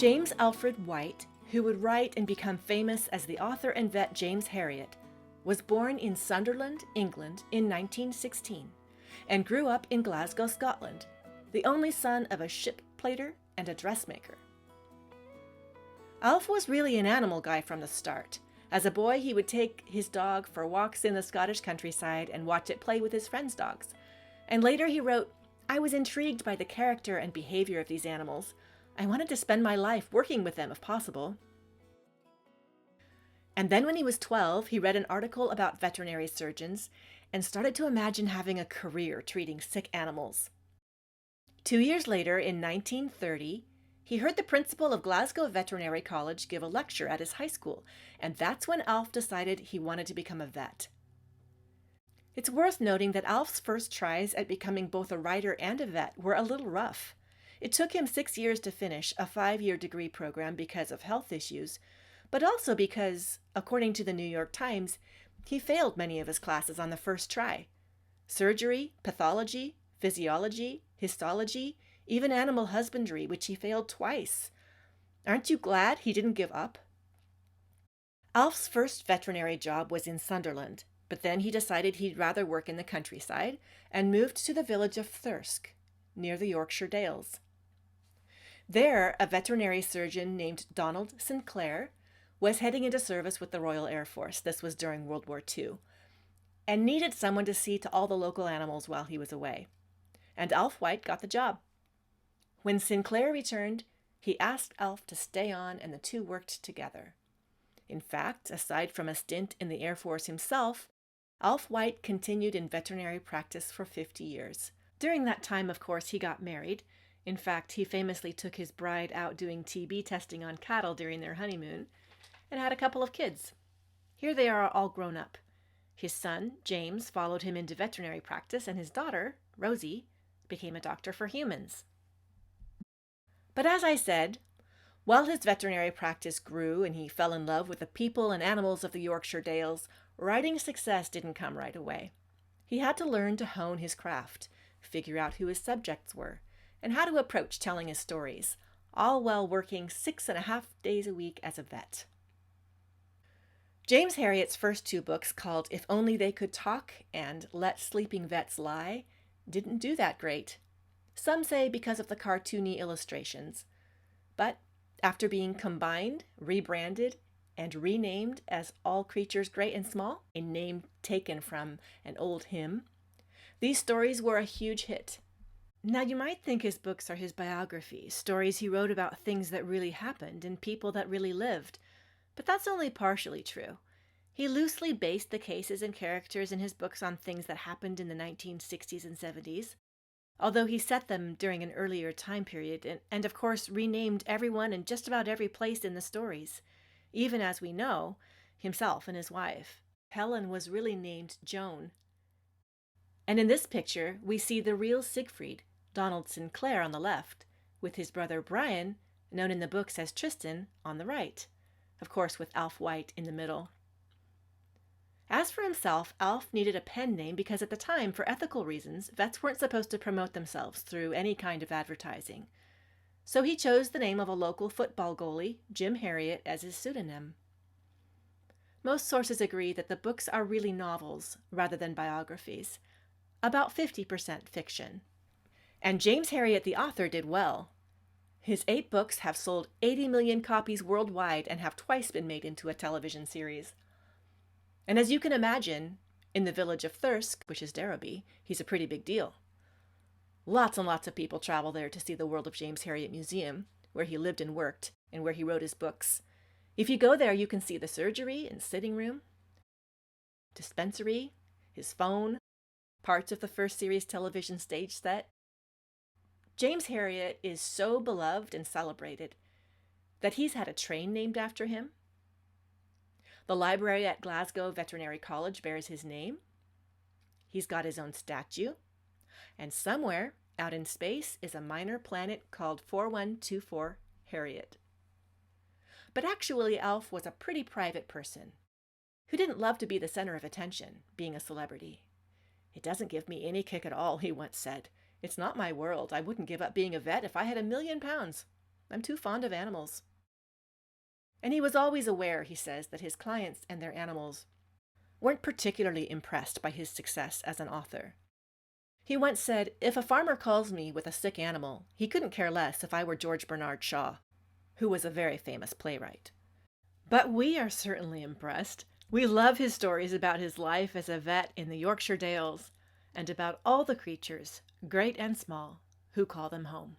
James Alfred White, who would write and become famous as the author and vet James Herriot, was born in Sunderland, England in 1916 and grew up in Glasgow, Scotland, the only son of a ship plater and a dressmaker. Alf was really an animal guy from the start. As a boy, he would take his dog for walks in the Scottish countryside and watch it play with his friends' dogs. And later he wrote, "I was intrigued by the character and behavior of these animals. I wanted to spend my life working with them if possible." And then when he was 12, he read an article about veterinary surgeons and started to imagine having a career treating sick animals. 2 years later, in 1930, he heard the principal of Glasgow Veterinary College give a lecture at his high school, and that's when Alf decided he wanted to become a vet. It's worth noting that Alf's first tries at becoming both a writer and a vet were a little rough. It took him 6 years to finish a 5-year degree program because of health issues, but also because, according to the New York Times, he failed many of his classes on the first try. Surgery, pathology, physiology, histology, even animal husbandry, which he failed twice. Aren't you glad he didn't give up? Alf's first veterinary job was in Sunderland, but then he decided he'd rather work in the countryside and moved to the village of Thirsk, near the Yorkshire Dales. There, a veterinary surgeon named Donald Sinclair was heading into service with the Royal Air Force. This was during World War II, and needed someone to see to all the local animals while he was away. And Alf White got the job. When Sinclair returned, he asked Alf to stay on, and the two worked together. In fact, aside from a stint in the Air Force himself, Alf White continued in veterinary practice for 50 years. During that time, of course, he got married. In fact, he famously took his bride out doing TB testing on cattle during their honeymoon and had a couple of kids. Here they are all grown up. His son, James, followed him into veterinary practice, and his daughter, Rosie, became a doctor for humans. But as I said, while his veterinary practice grew and he fell in love with the people and animals of the Yorkshire Dales, writing success didn't come right away. He had to learn to hone his craft, figure out who his subjects were, and how to approach telling his stories, all while working 6.5 days a week as a vet. James Herriot's first 2 books, called If Only They Could Talk and Let Sleeping Vets Lie, didn't do that great. Some say because of the cartoony illustrations. But after being combined, rebranded, and renamed as All Creatures Great and Small, a name taken from an old hymn, these stories were a huge hit. Now you might think his books are his biography, stories he wrote about things that really happened and people that really lived, but that's only partially true. He loosely based the cases and characters in his books on things that happened in the 1960s and 70s, although he set them during an earlier time period and of course renamed everyone and just about every place in the stories, even as we know, himself and his wife. Helen was really named Joan. And in this picture, we see the real Siegfried, Donald Sinclair, on the left, with his brother Brian, known in the books as Tristan, on the right, of course with Alf White in the middle. As for himself, Alf needed a pen name because at the time, for ethical reasons, vets weren't supposed to promote themselves through any kind of advertising. So he chose the name of a local football goalie, Jim Herriot, as his pseudonym. Most sources agree that the books are really novels rather than biographies, about 50% fiction. And James Herriot, the author, did well. His 8 books have sold 80 million copies worldwide and have twice been made into a television series. And as you can imagine, in the village of Thirsk, which is Derby, he's a pretty big deal. Lots and lots of people travel there to see the World of James Herriot Museum, where he lived and worked, and where he wrote his books. If you go there, you can see the surgery and sitting room, dispensary, his phone, parts of the first series television stage set. James Herriot is so beloved and celebrated that he's had a train named after him. The library at Glasgow Veterinary College bears his name. He's got his own statue. And somewhere out in space is a minor planet called 4124 Herriot. But actually, Alf was a pretty private person who didn't love to be the center of attention, being a celebrity. "It doesn't give me any kick at all," he once said. "It's not my world. I wouldn't give up being a vet if I had £1,000,000. I'm too fond of animals. And he was always aware, he says, that his clients and their animals weren't particularly impressed by his success as an author. He once said, "If a farmer calls me with a sick animal, he couldn't care less if I were George Bernard Shaw," who was a very famous playwright. But we are certainly impressed. We love his stories about his life as a vet in the Yorkshire Dales and about all the creatures, great and small, who call them home.